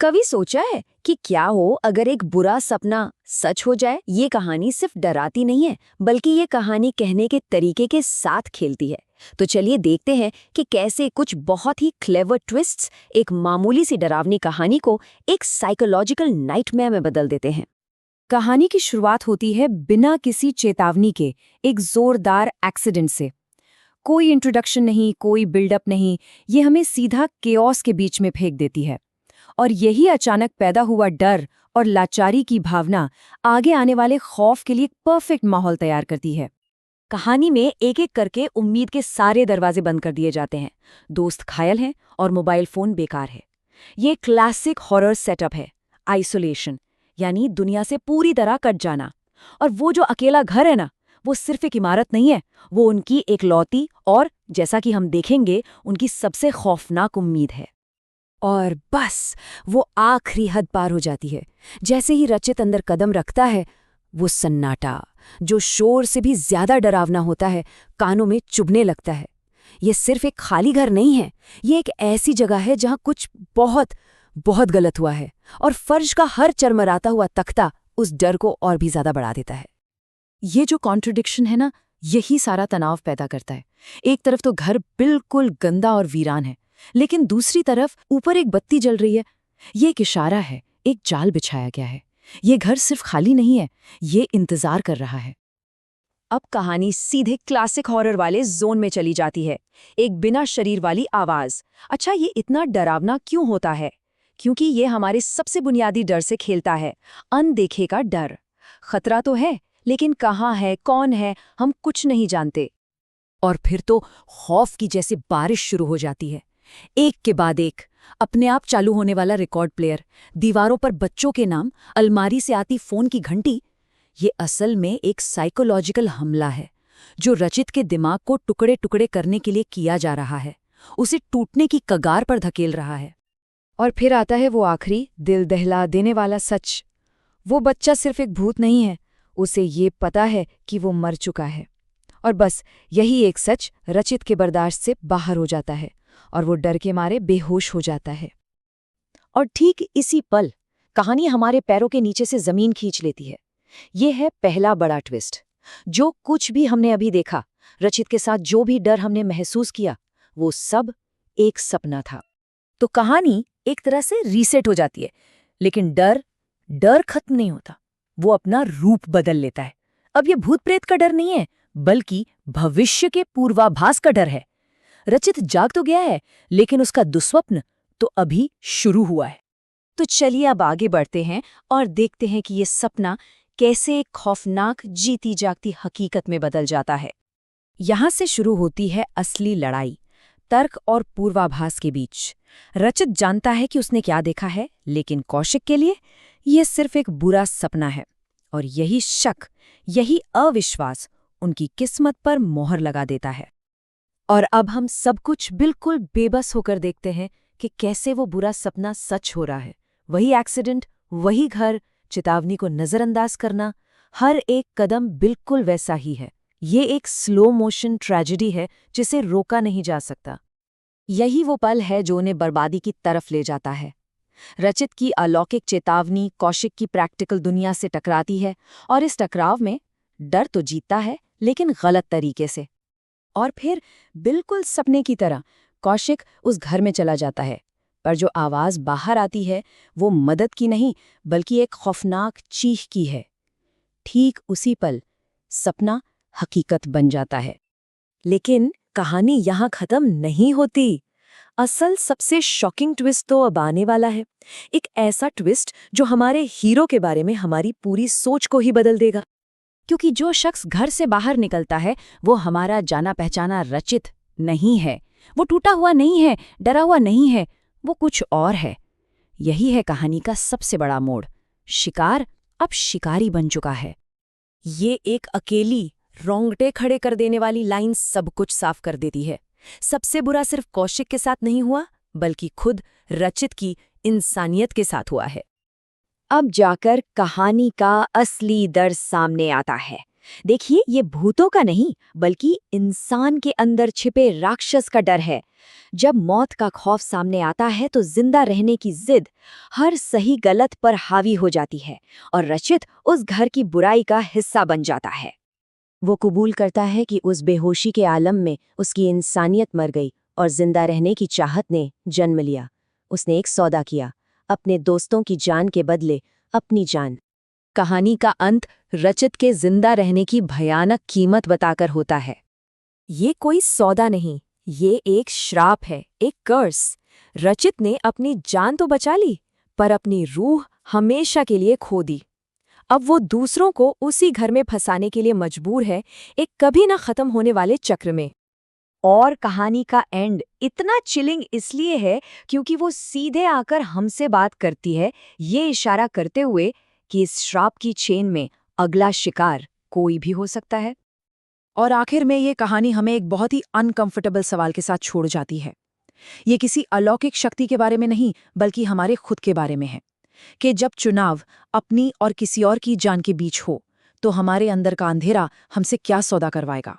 कभी सोचा है कि क्या हो अगर एक बुरा सपना सच हो जाए। ये कहानी सिर्फ डराती नहीं है, बल्कि ये कहानी कहने के तरीके के साथ खेलती है। तो चलिए देखते हैं कि कैसे कुछ बहुत ही क्लेवर ट्विस्ट्स एक मामूली सी डरावनी कहानी को एक साइकोलॉजिकल नाइटमेयर में बदल देते हैं। कहानी की शुरुआत होती है बिना किसी चेतावनी के, एक जोरदार एक्सीडेंट से। कोई इंट्रोडक्शन नहीं, कोई बिल्डअप नहीं, ये हमें सीधा केओस के बीच में फेंक देती है। और यही अचानक पैदा हुआ डर और लाचारी की भावना आगे आने वाले खौफ के लिए परफेक्ट माहौल तैयार करती है। कहानी में एक एक करके उम्मीद के सारे दरवाजे बंद कर दिए जाते हैं। दोस्त घायल हैं और मोबाइल फोन बेकार है। ये क्लासिक हॉरर सेटअप है। आइसोलेशन यानी दुनिया से पूरी तरह कट जाना। और वो जो अकेला घर है ना, वो सिर्फ एक इमारत नहीं है, वो उनकी एकलौती और, जैसा कि हम देखेंगे, उनकी सबसे खौफनाक उम्मीद है। और बस वो आखिरी हद पार हो जाती है। जैसे ही रचित अंदर कदम रखता है, वो सन्नाटा, जो शोर से भी ज्यादा डरावना होता है, कानों में चुभने लगता है। ये सिर्फ एक खाली घर नहीं है, ये एक ऐसी जगह है जहां कुछ बहुत बहुत गलत हुआ है। और फर्श का हर चरमराता हुआ तख्ता उस डर को और भी ज्यादा बढ़ा देता है। ये जो कॉन्ट्रडिक्शन है ना, यही सारा तनाव पैदा करता है। एक तरफ तो घर बिल्कुल गंदा और वीरान है, लेकिन दूसरी तरफ ऊपर एक बत्ती जल रही है। ये एक इशारा है, एक जाल बिछाया गया है। ये घर सिर्फ खाली नहीं है, ये इंतजार कर रहा है। अब कहानी सीधे क्लासिक हॉरर वाले जोन में चली जाती है। एक बिना शरीर वाली आवाज। अच्छा, ये इतना डरावना क्यों होता है? क्योंकि ये हमारे सबसे बुनियादी डर से खेलता है, अनदेखे का डर। खतरा तो है, लेकिन कहाँ है, कौन है, हम कुछ नहीं जानते। और फिर तो खौफ की जैसे बारिश शुरू हो जाती है। एक के बाद एक, अपने आप चालू होने वाला रिकॉर्ड प्लेयर, दीवारों पर बच्चों के नाम, अलमारी से आती फोन की घंटी। ये असल में एक साइकोलॉजिकल हमला है, जो रचित के दिमाग को टुकड़े टुकड़े करने के लिए किया जा रहा है, उसे टूटने की कगार पर धकेल रहा है। और फिर आता है वो आखिरी दिल दहला देने वाला सच। वो बच्चा सिर्फ एक भूत नहीं है, उसे ये पता है कि वो मर चुका है। और बस यही एक सच रचित के बर्दाश्त से बाहर हो जाता है और वो डर के मारे बेहोश हो जाता है। और ठीक इसी पल कहानी हमारे पैरों के नीचे से जमीन खींच लेती है। ये है पहला बड़ा ट्विस्ट। जो कुछ भी हमने अभी देखा, रचित के साथ जो भी डर हमने महसूस किया, वो सब एक सपना था। तो कहानी एक तरह से रीसेट हो जाती है, लेकिन डर डर खत्म नहीं होता। वो अपना रूप बदल लेता है। अब ये भूत प्रेत का डर नहीं है, बल्कि भविष्य के पूर्वाभास का डर है। रचित जाग तो गया है, लेकिन उसका दुस्वप्न तो अभी शुरू हुआ है। तो चलिए अब आगे बढ़ते हैं और देखते हैं कि ये सपना कैसे एक खौफनाक जीती जागती हकीकत में बदल जाता है। यहां से शुरू होती है असली लड़ाई, तर्क और पूर्वाभास के बीच। रचित जानता है कि उसने क्या देखा है, लेकिन कौशिक के लिए यह सिर्फ एक बुरा सपना है। और यही शक, यही अविश्वास उनकी किस्मत पर मोहर लगा देता है। और अब हम सब कुछ बिल्कुल बेबस होकर देखते हैं कि कैसे वो बुरा सपना सच हो रहा है। वही एक्सीडेंट, वही घर, चेतावनी को नजरअंदाज करना, हर एक कदम बिल्कुल वैसा ही है। ये एक स्लो मोशन ट्रेजेडी है जिसे रोका नहीं जा सकता। यही वो पल है जो उन्हें बर्बादी की तरफ ले जाता है। रचित की अलौकिक चेतावनी कौशिक की प्रैक्टिकल दुनिया से टकराती है, और इस टकराव में डर तो जीतता है, लेकिन गलत तरीके से। और फिर बिल्कुल सपने की तरह कौशिक उस घर में चला जाता है, पर जो आवाज बाहर आती है वो मदद की नहीं, बल्कि एक खौफनाक चीख की है। ठीक उसी पल सपना हकीकत बन जाता है। लेकिन कहानी यहाँ खत्म नहीं होती। असल सबसे शॉकिंग ट्विस्ट तो अब आने वाला है। एक ऐसा ट्विस्ट जो हमारे हीरो के बारे में हमारी पूरी सोच को ही बदल देगा। क्योंकि जो शख्स घर से बाहर निकलता है, वो हमारा जाना पहचाना रचित नहीं है। वो टूटा हुआ नहीं है, डरा हुआ नहीं है, वो कुछ और है। यही है कहानी का सबसे बड़ा मोड़। शिकार अब शिकारी बन चुका है। ये एक अकेली, रोंगटे खड़े कर देने वाली लाइन सब कुछ साफ कर देती है। सबसे बुरा सिर्फ कौशिक के साथ नहीं हुआ, बल्कि खुद रचित की इंसानियत के साथ हुआ है। अब जाकर कहानी का असली दर्द सामने आता है। देखिए, ये भूतों का नहीं बल्कि इंसान के अंदर छिपे राक्षस का डर है। जब मौत का खौफ सामने आता है तो जिंदा रहने की जिद हर सही गलत पर हावी हो जाती है और रचित उस घर की बुराई का हिस्सा बन जाता है। वो कबूल करता है कि उस बेहोशी के आलम में उसकी इंसानियत मर गई और जिंदा रहने की चाहत ने जन्म लिया। उसने एक सौदा किया, अपने दोस्तों की जान के बदले अपनी जान। कहानी का अंत रचित के जिंदा रहने की भयानक कीमत बताकर होता है। ये कोई सौदा नहीं, ये एक श्राप है, एक कर्स। रचित ने अपनी जान तो बचा ली, पर अपनी रूह हमेशा के लिए खो दी। अब वो दूसरों को उसी घर में फंसाने के लिए मजबूर है, एक कभी न खत्म होने वाले चक्र में। और कहानी का एंड इतना चिलिंग इसलिए है क्योंकि वो सीधे आकर हमसे बात करती है, ये इशारा करते हुए कि इस श्राप की चेन में अगला शिकार कोई भी हो सकता है। और आखिर में ये कहानी हमें एक बहुत ही अनकंफर्टेबल सवाल के साथ छोड़ जाती है। ये किसी अलौकिक शक्ति के बारे में नहीं, बल्कि हमारे खुद के बारे में है कि जब चुनाव अपनी और किसी और की जान के बीच हो, तो हमारे अंदर का अंधेरा हमसे क्या सौदा करवाएगा।